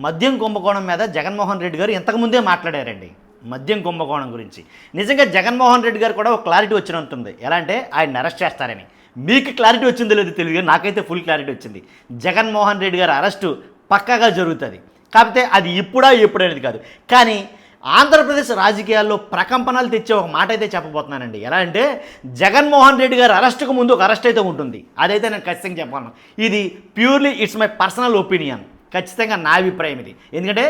మద్యం కుంభకోణం మీద జగన్మోహన్ రెడ్డి గారు ఇంతకుముందే మాట్లాడారండి. మద్యం కుంభకోణం గురించి నిజంగా జగన్మోహన్ రెడ్డి గారు కూడా ఒక క్లారిటీ వచ్చినట్టుంది. ఎలా అంటే ఆయన అరెస్ట్ చేస్తారని. మీకు క్లారిటీ వచ్చిందో లేదో తెలియదు, నాకైతే ఫుల్ క్లారిటీ వచ్చింది. జగన్మోహన్ రెడ్డి గారి అరెస్టు పక్కాగా జరుగుతుంది. కాకపోతే అది ఎప్పుడనేది కాదు. కానీ ఆంధ్రప్రదేశ్ రాజకీయాల్లో ప్రకంపనలు తెచ్చే ఒక మాట అయితే చెప్పబోతున్నానండి. ఎలా అంటే జగన్మోహన్ రెడ్డి గారి అరెస్టుకు ముందు ఒక అరెస్ట్ అయితే ఉంటుంది. అదైతే నేను ఖచ్చితంగా చెప్పాను. ఇది purely it's my personal opinion. ఖచ్చితంగా నా అభిప్రాయం ఇది. ఎందుకంటే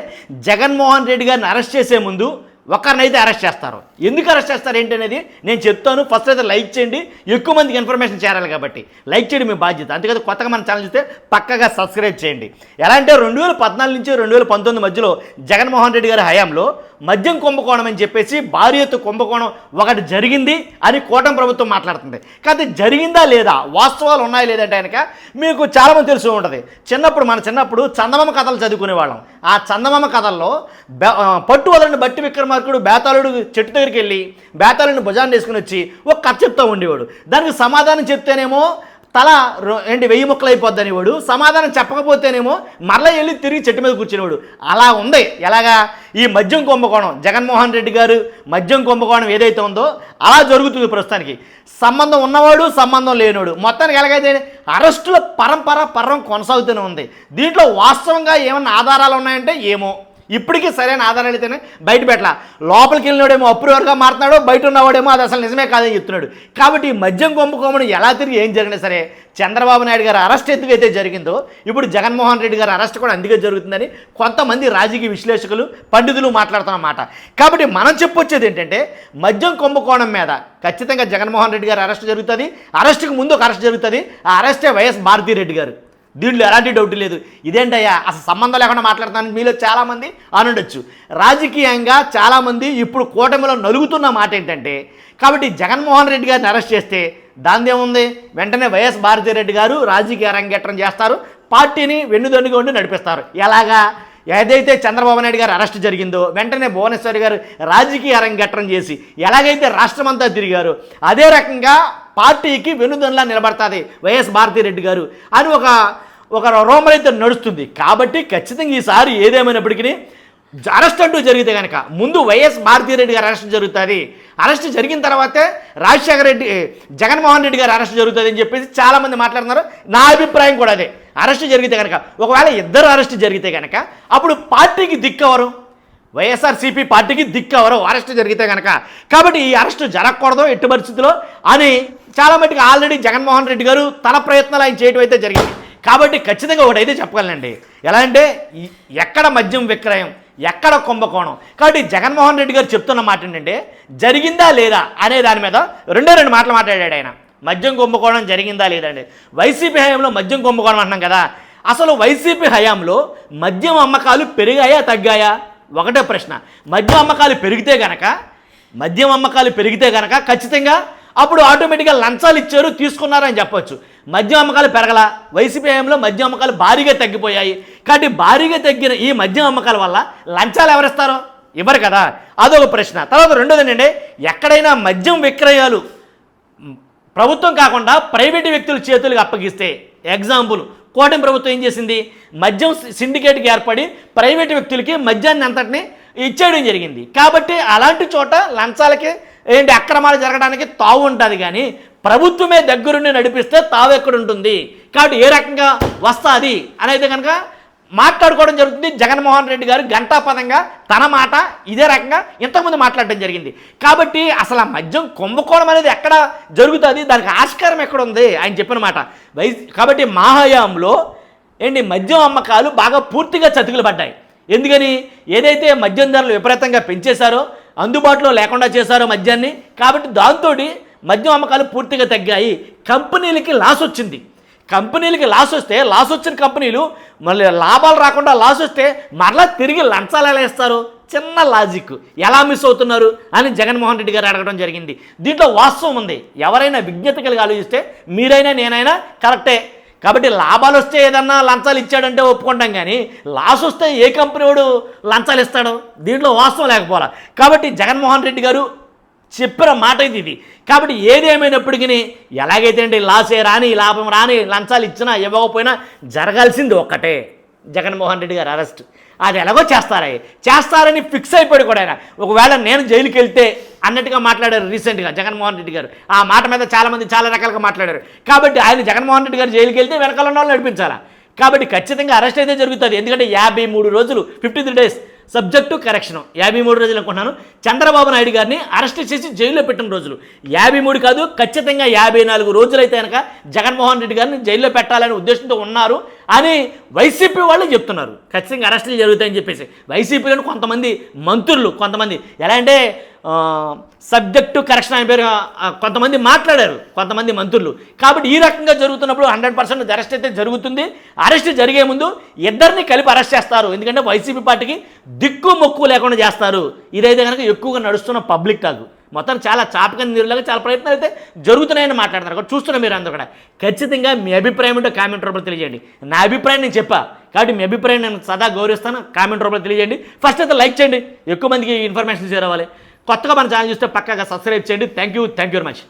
జగన్మోహన్ రెడ్డి గారిని అరెస్ట్ చేసే ముందు ఒకరినైతే అరెస్ట్ చేస్తారు. ఎందుకు అరెస్ట్ చేస్తారు ఏంటనేది నేను చెప్తాను. ఫస్ట్ అయితే లైక్ చేయండి, ఎక్కువ మందికి ఇన్ఫర్మేషన్ చేరాలి కాబట్టి లైక్ చేయడం మీ బాధ్యత. అంతేకాదు కొత్తగా మన ఛానల్ చూస్తే పక్కగా సబ్స్క్రైబ్ చేయండి. ఎలా అంటే 2014 నుంచి 2019 మధ్యలో జగన్మోహన్ రెడ్డి గారి హయాంలో మద్యం కుంభకోణం అని చెప్పేసి భారీ ఎత్తు కుంభకోణం ఒకటి జరిగింది అని కూటమి ప్రభుత్వం మాట్లాడుతుంది. కాకపోతే జరిగిందా లేదా, వాస్తవాలు ఉన్నాయా లేదంటే కనుక మీకు చాలామంది తెలుసు ఉంటుంది. మన చిన్నప్పుడు చందమామ కథలు చదువుకునేవాళ్ళం. ఆ చందమామ కథల్లో పట్టు వదలని బట్టి విక్రమార్కుడు బేతాళుడు చెట్టు దగ్గరికి వెళ్ళి బేతాళుడిని భుజాన్ని వేసుకుని వచ్చి ఒక కథ చెప్తూ ఉండేవాడు. దానికి సమాధానం చెప్తేనేమో తల 1000 ముక్కలు అయిపోద్దని వాడు, సమాధానం చెప్పకపోతేనేమో మరలా వెళ్ళి తిరిగి చెట్టు మీద కూర్చునేవాడు. అలా ఉంది. ఎలాగా ఈ మద్యం కుంభకోణం, జగన్మోహన్ రెడ్డి గారు మద్యం కుంభకోణం ఏదైతే ఉందో అలా జరుగుతుంది ప్రస్తుతానికి. సంబంధం ఉన్నవాడు, సంబంధం లేనివాడు, మొత్తానికి ఎలాగైతే అరెస్టుల పర్వం కొనసాగుతూనే ఉంది. దీంట్లో వాస్తవంగా ఏమన్నా ఆధారాలు ఉన్నాయంటే ఏమో ఇప్పటికీ సరైన ఆధారాలు అయితేనే బయట పెట్టాల. లోపలికి వెళ్ళినోడేమో అప్రూవర్గా మారుతున్నాడో, బయట ఉన్నవాడేమో అది అసలు నిజమే కాదని చెప్తున్నాడు. కాబట్టి ఈ మద్యం కుంభకోణం ఎలా తిరిగి ఏం జరిగినా సరే చంద్రబాబు నాయుడు గారు అరెస్ట్ ఎందుకైతే జరిగిందో ఇప్పుడు జగన్మోహన్ రెడ్డి గారు అరెస్ట్ కూడా అందుకే జరుగుతుందని కొంతమంది రాజకీయ విశ్లేషకులు, పండితులు మాట్లాడుతున్నమాట. కాబట్టి మనం చెప్పొచ్చేది ఏంటంటే మద్యం కుంభకోణం మీద ఖచ్చితంగా జగన్మోహన్ రెడ్డి గారు అరెస్ట్ జరుగుతుంది. అరెస్టుకు ముందు ఒక అరెస్ట్ జరుగుతుంది. ఆ అరెస్టే వైఎస్ భారతిరెడ్డి గారు. దీంట్లో ఎలాంటి డౌట్ లేదు. ఇదేంటయ్యా అసలు సంబంధం లేకుండా మాట్లాడుతానని మీలో చాలామంది అనుండొచ్చు. రాజకీయంగా చాలామంది ఇప్పుడు కూటమిలో నలుగుతున్న మాట ఏంటంటే, కాబట్టి జగన్మోహన్ రెడ్డి గారిని అరెస్ట్ చేస్తే దానిదేముంది, వెంటనే వైఎస్ భారతిరెడ్డి గారు రాజకీయ అరంగేట్రం చేస్తారు, పార్టీని వెన్నుదన్నుగా ఉండి నడిపిస్తారు. ఎలాగా ఏదైతే చంద్రబాబు నాయుడు గారు అరెస్ట్ జరిగిందో వెంటనే భువనేశ్వరి గారు రాజకీయ అరంగేట్రం చేసి ఎలాగైతే రాష్ట్రమంతా తిరిగారో అదే రకంగా పార్టీకి వెన్నుదన్నులా నిలబడుతుంది వైఎస్ భారతిరెడ్డి గారు అని ఒక రూమర్ అయితే నడుస్తుంది. కాబట్టి ఖచ్చితంగా ఈసారి ఏదేమైనప్పటికీ అరెస్ట్ అంటూ జరిగితే కనుక ముందు వైఎస్ భారతిరెడ్డి గారు అరెస్ట్ జరుగుతుంది. అరెస్ట్ జరిగిన తర్వాతే జగన్మోహన్ రెడ్డి గారు అరెస్ట్ జరుగుతుంది అని చెప్పేసి చాలామంది మాట్లాడుతున్నారు. నా అభిప్రాయం కూడా అదే. అరెస్ట్ జరిగితే కనుక, ఒకవేళ ఇద్దరు అరెస్ట్ జరిగితే కనుక అప్పుడు పార్టీకి దిక్కవరు, వైఎస్ఆర్సీపీ పార్టీకి దిక్కవరు అరెస్ట్ జరిగితే కనుక. కాబట్టి ఈ అరెస్ట్ జరగకూడదు ఎట్టి పరిస్థితిలో అని చాలా మటుకు ఆల్రెడీ జగన్మోహన్ రెడ్డి గారు తన ప్రయత్నాలు ఆయన చేయడం అయితే జరిగింది. కాబట్టి ఖచ్చితంగా ఒకటైతే చెప్పగలనండి, ఎలా అంటే ఎక్కడ మద్యం విక్రయం, ఎక్కడ కుంభకోణం. కాబట్టి జగన్మోహన్ రెడ్డి గారు చెప్తున్న మాట ఏంటంటే జరిగిందా లేదా అనే దాని మీద రెండు మాటలు మాట్లాడాడు ఆయన. మద్యం కుంభకోణం జరిగిందా లేదండి. వైసీపీ హయాంలో మద్యం కుంభకోణం అంటున్నాం కదా, అసలు వైసీపీ హయాంలో మద్యం అమ్మకాలు పెరిగాయా తగ్గాయా ఒకటే ప్రశ్న. మద్యం అమ్మకాలు పెరిగితే కనుక ఖచ్చితంగా అప్పుడు ఆటోమేటిక్గా లంచాలు ఇచ్చారు, తీసుకున్నారని చెప్పొచ్చు. మద్యం అమ్మకాలు పెరగల, వైసీపీ హయాంలో మద్యం అమ్మకాలు భారీగా తగ్గిపోయాయి. కాబట్టి భారీగా తగ్గిన ఈ మద్యం అమ్మకాల వల్ల లంచాలు ఎవరిస్తారో ఇవ్వరు కదా, అదొక ప్రశ్న. తర్వాత రెండోది ఏంటంటే ఎక్కడైనా మద్యం విక్రయాలు ప్రభుత్వం కాకుండా ప్రైవేటు వ్యక్తుల చేతులకు అప్పగిస్తే, ఎగ్జాంపుల్ కూటమి ప్రభుత్వం ఏం చేసింది, మద్యం సిండికేట్కి ఏర్పడి ప్రైవేటు వ్యక్తులకి మద్యాన్ని అంతటిని ఇచ్చేయడం జరిగింది. కాబట్టి అలాంటి చోట లంచాలకి అక్రమాలు జరగడానికి తావు ఉంటుంది. కానీ ప్రభుత్వమే దగ్గరుండి నడిపిస్తే తావు ఎక్కడుంటుంది. కాబట్టి ఏ రకంగా వస్తుంది అనేది కనుక మాట్లాడుకోవడం జరుగుతుంది. జగన్మోహన్ రెడ్డి గారు గంటాపదంగా తన మాట ఇదే రకంగా ఇంతకుముందు మాట్లాడడం జరిగింది. కాబట్టి అసలు ఆ మద్యం కుంభకోణం అనేది ఎక్కడ జరుగుతుంది, దానికి ఆస్కారం ఎక్కడ ఉంది ఆయన చెప్పిన మాట. కాబట్టి మా హయాంలో మద్యం అమ్మకాలు బాగా పూర్తిగా చతికిలు పడ్డాయి. ఎందుకని, ఏదైతే మద్యం ధరలు విపరీతంగా పెంచేశారో, అందుబాటులో లేకుండా చేశారో మద్యాన్ని, కాబట్టి దాంతో మద్యం అమ్మకాలు పూర్తిగా తగ్గాయి. కంపెనీలకి లాస్ వచ్చింది. కంపెనీలకి లాస్ వస్తే, లాస్ వచ్చిన కంపెనీలు మళ్ళీ లాభాలు రాకుండా లాస్ వస్తే మరలా తిరిగి లంచాలు ఎలా ఇస్తారు, చిన్న లాజిక్ ఎలా మిస్ అవుతున్నారు అని జగన్మోహన్ రెడ్డి గారు అడగడం జరిగింది. దీంట్లో వాస్తవం ఉంది. ఎవరైనా విజ్ఞత కలిగి ఆలోచిస్తే మీరైనా నేనైనా కరెక్టే. కాబట్టి లాభాలు వస్తే ఏదన్నా లంచాలు ఇచ్చాడంటే ఒప్పుకుంటాం, కానీ లాస్ వస్తే ఏ కంపెనీ వాడు లంచాలు ఇస్తాడు, దీంట్లో వాస్తవం లేకపోవాలి. కాబట్టి జగన్మోహన్ రెడ్డి గారు చెప్పిన మాట ఇది. కాబట్టి ఏదేమైనప్పటికీ ఎలాగైతే లాసే రాని, లాభం రాని, లంచాలు ఇచ్చినా ఇవ్వకపోయినా జరగాల్సింది ఒక్కటే, జగన్మోహన్ రెడ్డి గారు అరెస్ట్. అది ఎలాగో చేస్తారని ఫిక్స్ అయిపోయాడు కూడా ఆయన. ఒకవేళ నేను జైలుకి వెళ్తే అన్నట్టుగా మాట్లాడారు రీసెంట్గా జగన్మోహన్ రెడ్డి గారు. ఆ మాట మీద చాలామంది చాలా రకాలుగా మాట్లాడారు. కాబట్టి ఆయన జగన్మోహన్ రెడ్డి గారు జైలుకి వెళ్తే వెనకాల ఉన్న వాళ్ళు నడిపించాలా. కాబట్టి ఖచ్చితంగా అరెస్ట్ అయితే జరుగుతుంది. ఎందుకంటే 53 రోజులు 53 days సబ్జెక్టు కరెక్షన్ 53 రోజులు అనుకుంటున్నాను. చంద్రబాబు నాయుడు గారిని అరెస్ట్ చేసి జైల్లో పెట్టిన రోజులు 53 కాదు, ఖచ్చితంగా 54 రోజులు అయితే కనుక జగన్మోహన్ రెడ్డి గారిని జైల్లో పెట్టాలనే ఉద్దేశంతో ఉన్నారు అని వైసీపీ వాళ్ళు చెప్తున్నారు. ఖచ్చితంగా అరెస్టులు జరుగుతాయని చెప్పేసి వైసీపీలోని కొంతమంది మంత్రులు, కొంతమంది ఎలా అంటే సబ్జెక్టు కరెక్షన్ అనే పేరు కొంతమంది మాట్లాడారు, కొంతమంది మంత్రులు. కాబట్టి ఈ రకంగా జరుగుతున్నప్పుడు 100% అరెస్ట్ అయితే జరుగుతుంది. అరెస్ట్ జరిగే ముందు ఇద్దరిని కలిపి అరెస్ట్ చేస్తారు. ఎందుకంటే వైసీపీ పార్టీకి దిక్కు మొక్కు లేకుండా చేస్తారు. ఇదైతే కనుక ఎక్కువగా నడుస్తున్న పబ్లిక్ టాక్. మొత్తం చాలా చాపకని నీరులాగా చాలా ప్రయత్నాలు అయితే జరుగుతున్నాయని మాట్లాడుతున్నారు. చూస్తున్నా మీరు అందరూ కూడా. ఖచ్చితంగా మీ అభిప్రాయం ఉంటే కామెంట్ రూపంలో తెలియజేయండి. నా అభిప్రాయం నేను చెప్పా కాబట్టి మీ అభిప్రాయం నేను సదా గౌరవిస్తాను. కామెంట్ రూపంలో తెలియజేయండి. ఫస్ట్ అయితే లైక్ చేయండి, ఎక్కువ మందికి ఇన్ఫర్మేషన్ షేర్ అవ్వాలి. కొత్తగా మన ఛానల్ చూస్తే పక్కాగా సబ్స్క్రైబ్ చేయండి. Thank you very much.